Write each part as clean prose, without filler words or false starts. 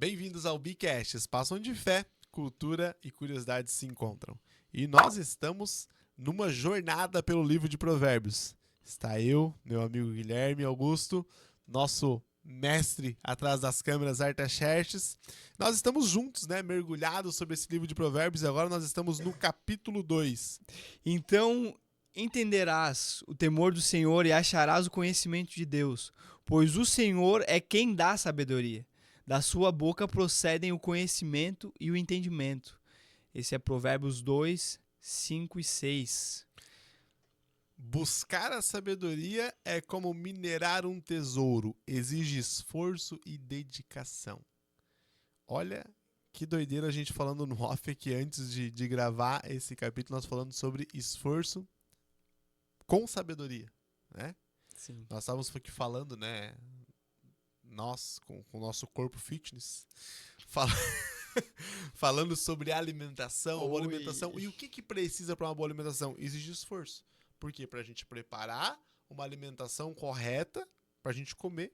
Bem-vindos ao Bicast, espaço onde fé, cultura e curiosidades se encontram. E nós estamos numa jornada pelo livro de Provérbios. Está eu, meu amigo Guilherme Augusto, nosso mestre atrás das câmeras Artaxerxes. Nós estamos juntos, mergulhados sobre esse livro de Provérbios e agora nós estamos no capítulo 2. Então entenderás o temor do Senhor e acharás o conhecimento de Deus, pois o Senhor é quem dá sabedoria. Da sua boca procedem o conhecimento e o entendimento. Esse é Provérbios 2, 5 e 6. Buscar a sabedoria é como minerar um tesouro, exige esforço e dedicação. Olha que doideira a gente falando no off aqui antes de gravar esse capítulo, nós falando sobre esforço com sabedoria, né? Sim. Nós estávamos aqui falando, nós, com o nosso corpo fitness, falando sobre alimentação, boa alimentação. E o que precisa para uma boa alimentação? Exige esforço. Por quê? Para a gente preparar uma alimentação correta para a gente comer,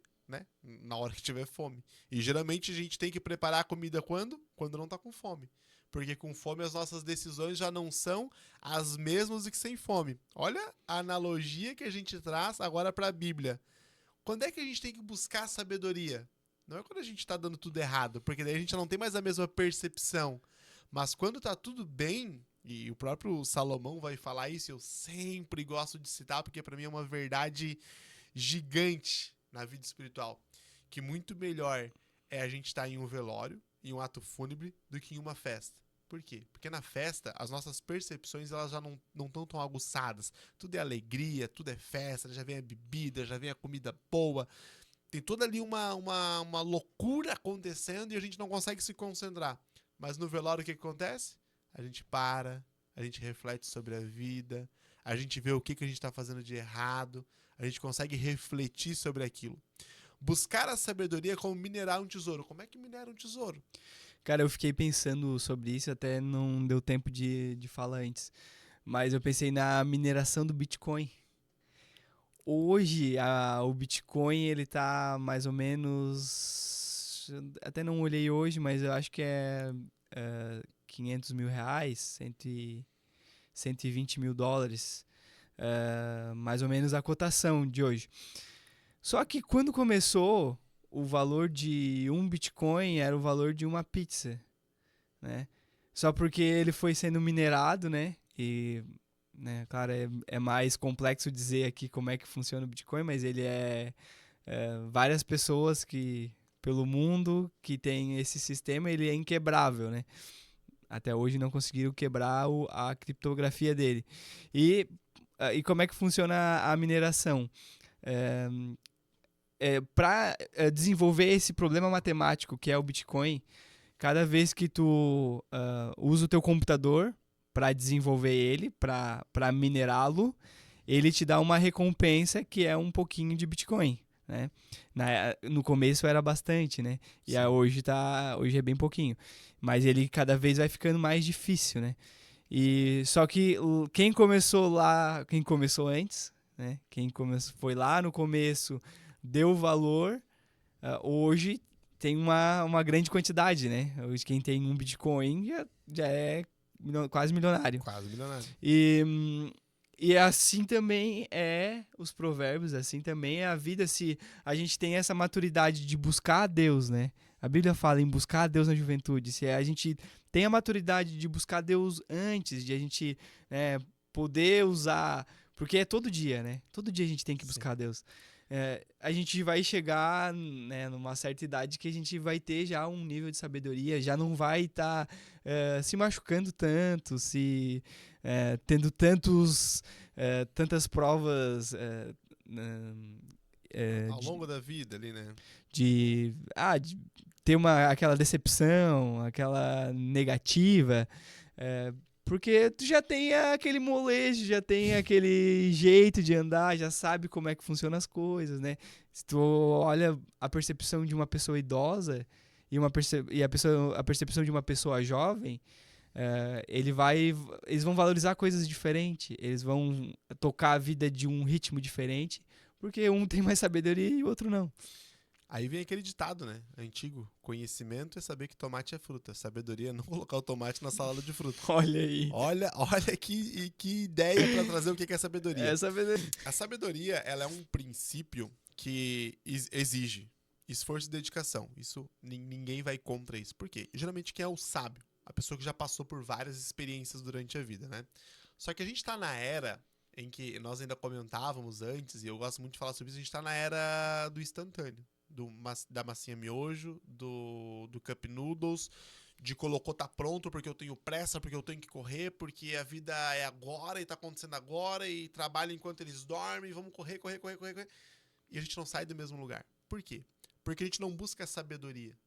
na hora que tiver fome. E geralmente a gente tem que preparar a comida quando? Quando não está com fome. Porque com fome as nossas decisões já não são as mesmas do que sem fome. Olha a analogia que a gente traz agora para a Bíblia. Quando é que a gente tem que buscar a sabedoria? Não é quando a gente está dando tudo errado, porque daí a gente não tem mais a mesma percepção. Mas quando está tudo bem, e o próprio Salomão vai falar isso, eu sempre gosto de citar, porque para mim é uma verdade gigante na vida espiritual, que muito melhor é a gente estar em um velório, em um ato fúnebre, do que em uma festa. Por quê? Porque na festa, as nossas percepções elas já não estão tão aguçadas. Tudo é alegria, tudo é festa, já vem a bebida, já vem a comida boa. Tem toda ali uma loucura acontecendo e a gente não consegue se concentrar. Mas no velório o que acontece? A gente para, a gente reflete sobre a vida, a gente vê o que a gente está fazendo de errado, a gente consegue refletir sobre aquilo. Buscar a sabedoria é como minerar um tesouro. Como é que minera um tesouro? Cara, eu fiquei pensando sobre isso, até não deu tempo de falar antes. Mas eu pensei na mineração do Bitcoin. Hoje, o Bitcoin, ele tá mais ou menos... Até não olhei hoje, mas eu acho que é 500 mil reais, 120 mil dólares. Mais ou menos a cotação de hoje. Só que quando começou, o valor de um Bitcoin era o valor de uma pizza, né? Só porque ele foi sendo minerado, né? E, claro, é mais complexo dizer aqui como é que funciona o Bitcoin, mas ele é várias pessoas que pelo mundo que tem esse sistema, ele é inquebrável, né? Até hoje não conseguiram quebrar a criptografia dele. E como é que funciona a mineração? Para desenvolver esse problema matemático que é o Bitcoin, cada vez que tu usa o teu computador para desenvolver ele, para minerá-lo, ele te dá uma recompensa que é um pouquinho de Bitcoin, né? No começo era bastante, né? E hoje é bem pouquinho. Mas ele cada vez vai ficando mais difícil, né? E só que quem começou antes, né? Foi lá no começo, deu valor, hoje tem uma grande quantidade, né? Hoje quem tem um Bitcoin já é quase milionário. Quase milionário. E assim também é os provérbios, assim também é a vida, se a gente tem essa maturidade de buscar a Deus, né? A Bíblia fala em buscar a Deus na juventude. Se a gente tem a maturidade de buscar a Deus antes, de a gente poder usar... Porque é todo dia, né? Todo dia a gente tem que buscar a Deus. A gente vai chegar numa certa idade que a gente vai ter já um nível de sabedoria, já não vai estar se machucando tanto, tendo tantas provas ao longo da vida ali, né? De ter aquela decepção, aquela negativa, porque tu já tem aquele molejo, já tem aquele jeito de andar, já sabe como é que funcionam as coisas, né? Se tu olha a percepção de uma pessoa idosa e a percepção de uma pessoa jovem, eles vão valorizar coisas diferentes, eles vão tocar a vida de um ritmo diferente, porque um tem mais sabedoria e o outro não. Aí vem aquele ditado, né? Antigo. Conhecimento é saber que tomate é fruta. Sabedoria é não colocar o tomate na salada de fruta. Olha aí. Olha que ideia para trazer o que é sabedoria. É sabedoria. A sabedoria, ela é um princípio que exige esforço e dedicação. Isso, ninguém vai contra isso. Por quê? Geralmente quem é o sábio? A pessoa que já passou por várias experiências durante a vida, né? Só que a gente tá na era em que nós ainda comentávamos antes, e eu gosto muito de falar sobre isso, a gente tá na era do instantâneo. Da massinha miojo, do Cup Noodles, de colocou tá pronto porque eu tenho pressa, porque eu tenho que correr, porque a vida é agora e tá acontecendo agora e trabalho enquanto eles dormem, vamos correr. E a gente não sai do mesmo lugar. Por quê? Porque a gente não busca a sabedoria.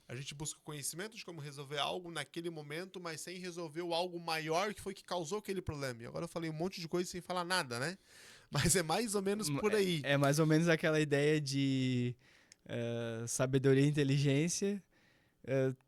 A gente busca o conhecimento de como resolver algo naquele momento, mas sem resolver o algo maior que foi que causou aquele problema. E agora eu falei um monte de coisa sem falar nada, né? Mas é mais ou menos por aí. É mais ou menos aquela ideia de sabedoria e inteligência.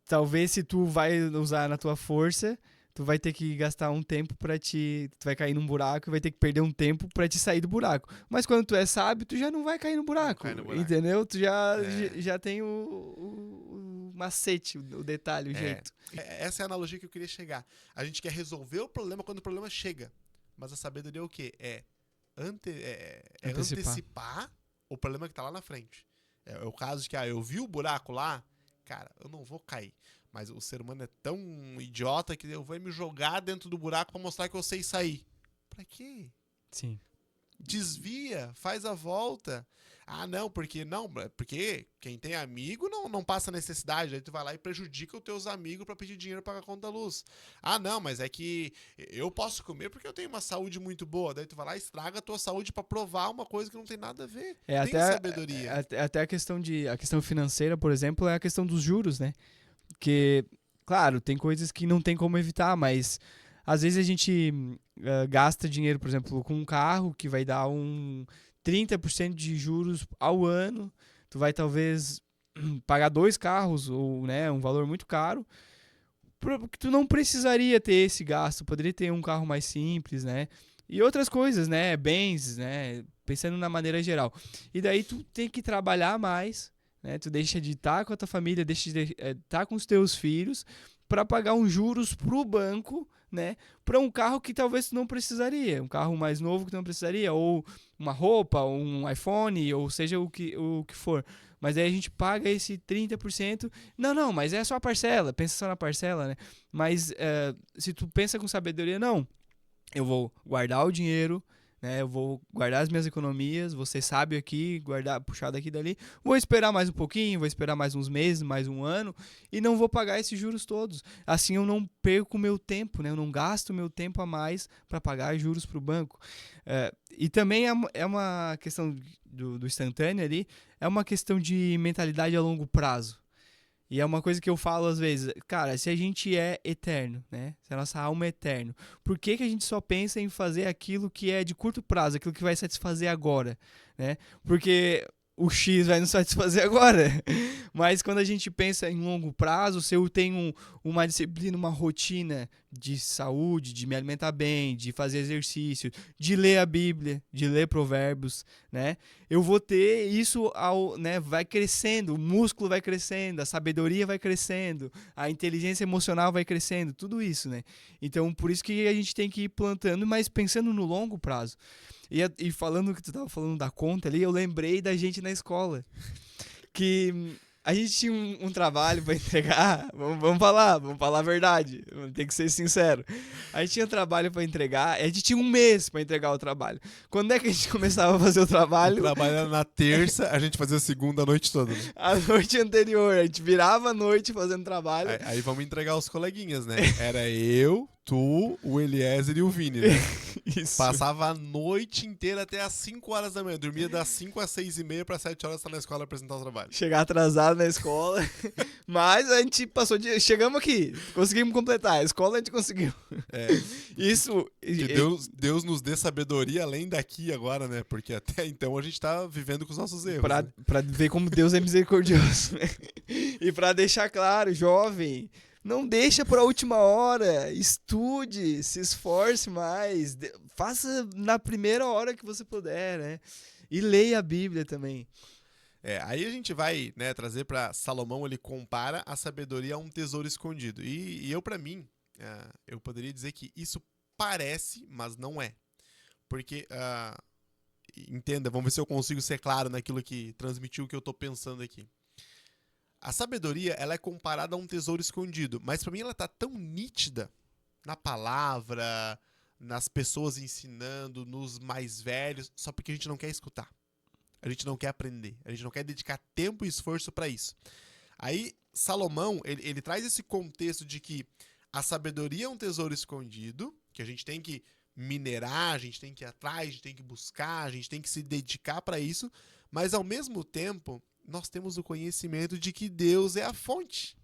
Talvez se tu vai usar na tua força, tu vai ter que gastar um tempo tu vai cair num buraco e vai ter que perder um tempo pra te sair do buraco. Mas quando tu é sábio, tu já não vai cair no buraco, entendeu? Tu já tem o macete, o detalhe, o jeito. Essa é a analogia que eu queria chegar. A gente quer resolver o problema quando o problema chega. Mas a sabedoria é o quê? É antecipar o problema que tá lá na frente. É o caso de que eu vi o buraco lá, cara, eu não vou cair. Mas o ser humano é tão idiota que eu vou me jogar dentro do buraco pra mostrar que eu sei sair. Pra quê? Sim. Desvia, faz a volta. Ah, não, porque quem tem amigo não passa necessidade. Aí tu vai lá e prejudica os teus amigos pra pedir dinheiro pra pagar a conta da luz. Ah, não, mas é que eu posso comer porque eu tenho uma saúde muito boa. Daí tu vai lá e estraga a tua saúde pra provar uma coisa que não tem nada a ver. Tem sabedoria. Até a questão financeira, por exemplo, é a questão dos juros, né? Porque, claro, tem coisas que não tem como evitar, mas às vezes a gente gasta dinheiro, por exemplo, com um carro que vai dar 30% de juros ao ano. Tu vai talvez pagar 2 carros, ou né, um valor muito caro, porque tu não precisaria ter esse gasto, poderia ter um carro mais simples, né? E outras coisas, né? Bens, né? Pensando na maneira geral. E daí tu tem que trabalhar mais, né? Tu deixa de estar com a tua família, deixa de estar com os teus filhos para pagar uns juros pro banco, né? Para um carro que talvez tu não precisaria, um carro mais novo que tu não precisaria, ou uma roupa, ou um iPhone, ou seja o que for. Mas aí a gente paga esse 30%. Não, mas é só a parcela, pensa só na parcela, né? Mas se tu pensa com sabedoria, não. Eu vou guardar o dinheiro, né? Eu vou guardar as minhas economias, vou ser sábio aqui, puxar daqui e dali. Vou esperar mais um pouquinho, vou esperar mais uns meses, mais um ano, e não vou pagar esses juros todos. Assim eu não perco o meu tempo, né? Eu não gasto o meu tempo a mais para pagar juros para o banco. E também é uma questão do instantâneo ali, é uma questão de mentalidade a longo prazo. E é uma coisa que eu falo às vezes, cara, se a gente é eterno, né? Se a nossa alma é eterno, por que a gente só pensa em fazer aquilo que é de curto prazo, aquilo que vai satisfazer agora, né? Porque o X vai nos satisfazer agora. Mas quando a gente pensa em longo prazo, se eu tenho uma disciplina, uma rotina de saúde, de me alimentar bem, de fazer exercício, de ler a Bíblia, de ler Provérbios, né? Eu vou ter isso, né? Vai crescendo, o músculo vai crescendo, a sabedoria vai crescendo, a inteligência emocional vai crescendo, tudo isso, né? Então, por isso que a gente tem que ir plantando, mas pensando no longo prazo. E falando que tu tava falando da conta ali, eu lembrei da gente na escola. Que a gente tinha um trabalho pra entregar. Vamos falar a verdade. Tem que ser sincero. A gente tinha um trabalho pra entregar. A gente tinha um mês pra entregar o trabalho. Quando é que a gente começava a fazer o trabalho? O trabalho era na terça, a gente fazia a segunda a noite toda. Né? A noite anterior. A gente virava a noite fazendo trabalho. Aí vamos entregar os coleguinhas, né? Era eu, tu, o Eliezer e o Vini, né? Isso. Passava a noite inteira até as 5 horas da manhã. Dormia das 5 às 6h30 para 7 horas estar na escola apresentar o trabalho. Chegar atrasado na escola. Mas a gente passou de... Chegamos aqui. Conseguimos completar. A escola a gente conseguiu. Isso... Que Deus nos dê sabedoria além daqui agora, né? Porque até então a gente tá vivendo com os nossos erros. Pra ver como Deus é misericordioso. Né? E pra deixar claro, jovem... Não deixa para a última hora, estude, se esforce mais, faça na primeira hora que você puder, né? E leia a Bíblia também. Aí a gente vai, né, trazer para Salomão, ele compara a sabedoria a um tesouro escondido. E eu, para mim, eu poderia dizer que isso parece, mas não é. Porque, entenda, vamos ver se eu consigo ser claro naquilo que transmitiu o que eu tô pensando aqui. A sabedoria, ela é comparada a um tesouro escondido, mas para mim ela tá tão nítida na palavra, nas pessoas ensinando, nos mais velhos, só porque a gente não quer escutar. A gente não quer aprender, a gente não quer dedicar tempo e esforço para isso. Aí, Salomão, ele traz esse contexto de que a sabedoria é um tesouro escondido, que a gente tem que minerar, a gente tem que ir atrás, a gente tem que buscar, a gente tem que se dedicar para isso, mas ao mesmo tempo, nós temos o conhecimento de que Deus é a fonte,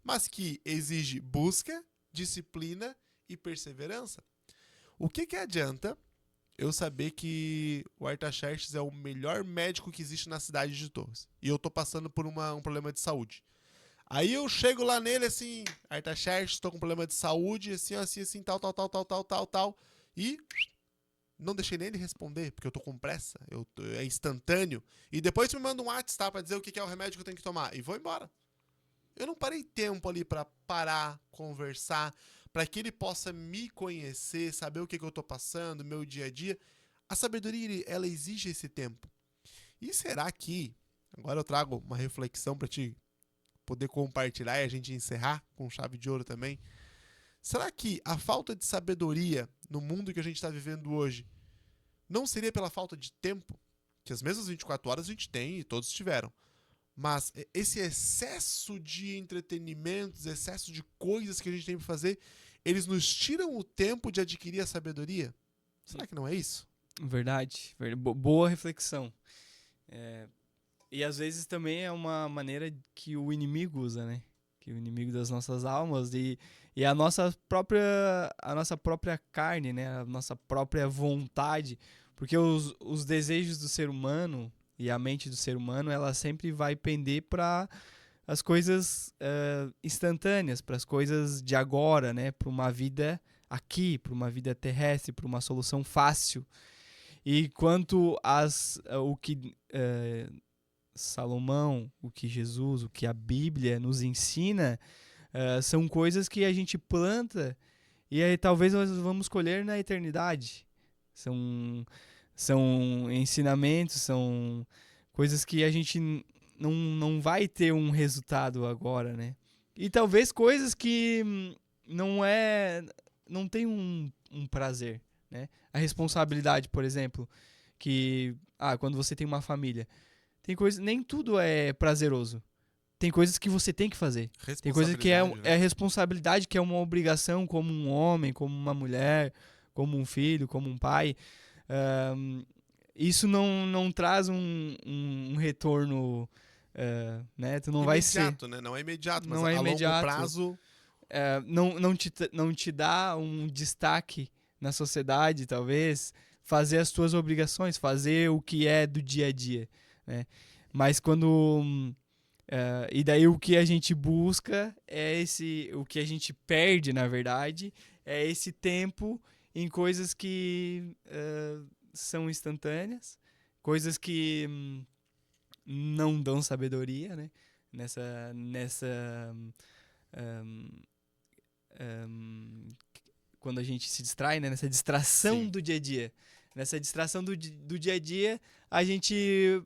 mas que exige busca, disciplina e perseverança. O que adianta eu saber que o Artaxerxes é o melhor médico que existe na cidade de Torres e eu tô passando por um problema de saúde? Aí eu chego lá nele assim, Artaxerxes, tô com problema de saúde, assim, tal, e não deixei nem ele responder, porque eu tô com pressa, é instantâneo, e depois tu me manda um WhatsApp pra dizer o que é o remédio que eu tenho que tomar, e vou embora. Eu não parei tempo ali pra parar, conversar, pra que ele possa me conhecer, saber o que eu tô passando, meu dia a dia. A sabedoria, ela exige esse tempo. E será que, agora eu trago uma reflexão pra te poder compartilhar e a gente encerrar com chave de ouro também. Será que a falta de sabedoria no mundo que a gente está vivendo hoje não seria pela falta de tempo? Que as mesmas 24 horas a gente tem e todos tiveram. Mas esse excesso de entretenimentos, excesso de coisas que a gente tem para fazer, eles nos tiram o tempo de adquirir a sabedoria? Será que não é isso? Verdade. Boa reflexão. E às vezes também é uma maneira que o inimigo usa, né? Que o inimigo das nossas almas e a nossa própria carne, né? A nossa própria vontade. Porque os desejos do ser humano e a mente do ser humano, ela sempre vai pender para as coisas instantâneas, para as coisas de agora, né? Para uma vida aqui, para uma vida terrestre, para uma solução fácil. E quanto o que Salomão, o que Jesus, o que a Bíblia nos ensina, são coisas que a gente planta e aí talvez nós vamos colher na eternidade. São ensinamentos, são coisas que a gente não vai ter um resultado agora, né? E talvez coisas que não tem um prazer, né? A responsabilidade, por exemplo, que quando você tem uma família, tem coisas, nem tudo é prazeroso. Tem coisas que você tem que fazer. Tem coisas que é responsabilidade, que é uma obrigação, como um homem, como uma mulher, como um filho, como um pai. Isso não traz um retorno, né? Tu não vai ser imediato, né? Não é imediato, mas não é a longo imediato. prazo Não te dá um destaque na sociedade, talvez, fazer as tuas obrigações, fazer o que é do dia a dia, né? Mas e daí o que a gente busca o que a gente perde, na verdade, é esse tempo em coisas que são instantâneas, coisas que não dão sabedoria, né? Quando a gente se distrai, né? Nessa distração do dia a dia. Nessa distração do dia a dia, a gente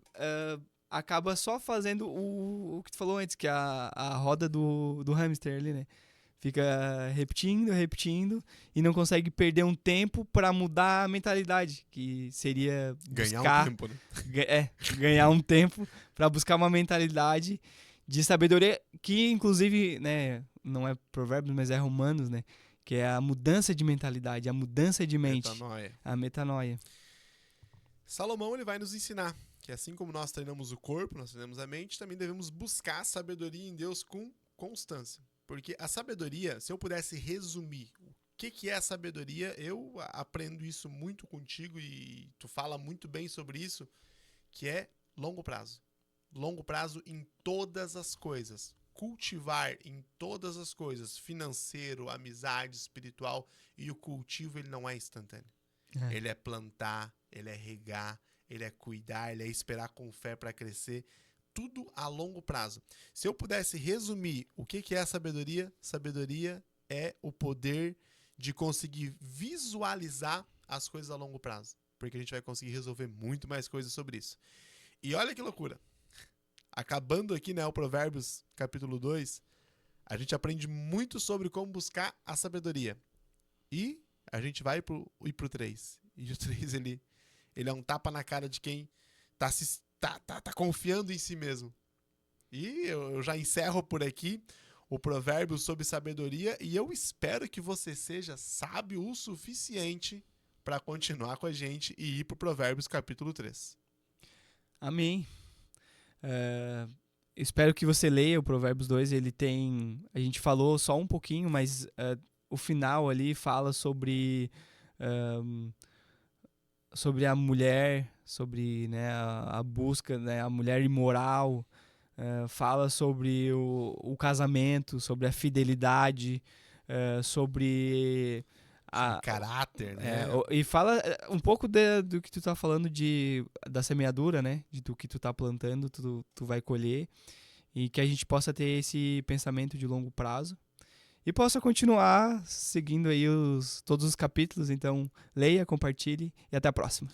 acaba só fazendo o que tu falou antes, que é a roda do hamster ali, né? Fica repetindo e não consegue perder um tempo para mudar a mentalidade, que seria ganhar um tempo, né? Ganhar um tempo para buscar uma mentalidade de sabedoria que, inclusive, né, não é Provérbios, mas é Romanos, né? Que é a mudança de mentalidade, a mudança de mente. A metanoia. Salomão, ele vai nos ensinar que assim como nós treinamos o corpo, nós treinamos a mente, também devemos buscar sabedoria em Deus com constância. Porque a sabedoria, se eu pudesse resumir o que é a sabedoria, eu aprendo isso muito contigo e tu fala muito bem sobre isso, que é longo prazo. Longo prazo em todas as coisas. Cultivar em todas as coisas, financeiro, amizade, espiritual, e o cultivo ele não é instantâneo. Ele é plantar, ele é regar, ele é cuidar, ele é esperar com fé para crescer. tudo a longo prazo. Se eu pudesse resumir o que é a sabedoria, sabedoria é o poder de conseguir visualizar as coisas a longo prazo. Porque a gente vai conseguir resolver muito mais coisas sobre isso. E olha que loucura. Acabando aqui, né, o Provérbios capítulo 2, a gente aprende muito sobre como buscar a sabedoria. E a gente vai pro 3. E o 3, ele é um tapa na cara de quem tá confiando em si mesmo. E eu já encerro por aqui o provérbio sobre sabedoria e eu espero que você seja sábio o suficiente para continuar com a gente e ir pro Provérbios capítulo 3. Amém. Espero que você leia o Provérbios 2. Ele tem... A gente falou só um pouquinho, mas o final ali fala sobre a mulher, sobre, né, a busca, né, a mulher imoral, fala sobre o casamento, sobre a fidelidade, sobre caráter, né? E fala um pouco do que tu tá falando da semeadura, né? Do que tu tá plantando, tu vai colher. E que a gente possa ter esse pensamento de longo prazo. E possa continuar seguindo aí todos os capítulos. Então, leia, compartilhe e até a próxima.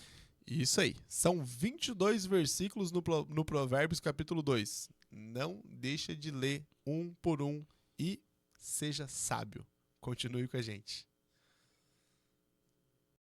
Isso aí. São 22 versículos no Provérbios capítulo 2. Não deixa de ler um por um e seja sábio. Continue com a gente.